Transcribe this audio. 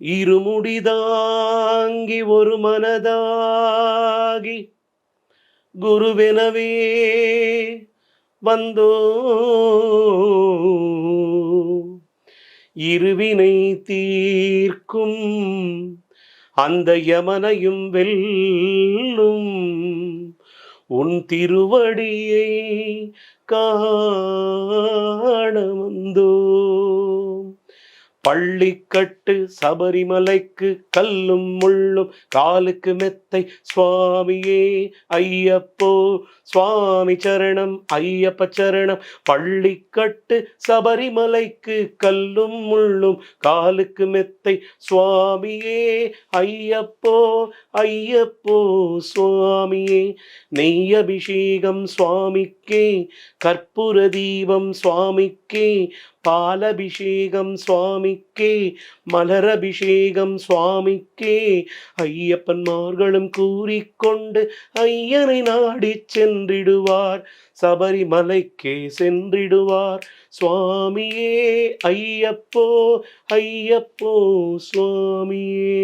இருமுடிதாங்கி ஒரு மனதாகி குருவெனவே வந்தோ இருவினை தீர்க்கும் அந்த யமனையும் வெல்லும் உன் திருவடியை காண வந்தோ. பள்ளிக்கட்டு சபரிமலைக்கு கல்லும் முள்ளும் காலுக்கு மெத்தை சுவாமியே ஐயப்போ சுவாமி சரணம் ஐயப்ப சரணம். பள்ளிக்கட்டு சபரிமலைக்கு கல்லும் முள்ளும் காலுக்கு மெத்தை சுவாமியே ஐயப்போ ஐயப்போ சுவாமியே. நெய் அபிஷேகம் சுவாமிக்கே, கற்பூர தீபம் சுவாமிக்கே, பாலபிஷேகம் சுவாமிக்கே, மலரபிஷேகம் சுவாமிக்கே. ஐயப்பன்மார்களும் கூறிக்கொண்டு ஐயனை நாடி சென்றிடுவார், சபரிமலைக்கே சென்றிடுவார் சுவாமியே ஐயப்போ ஐயப்போ சுவாமியே.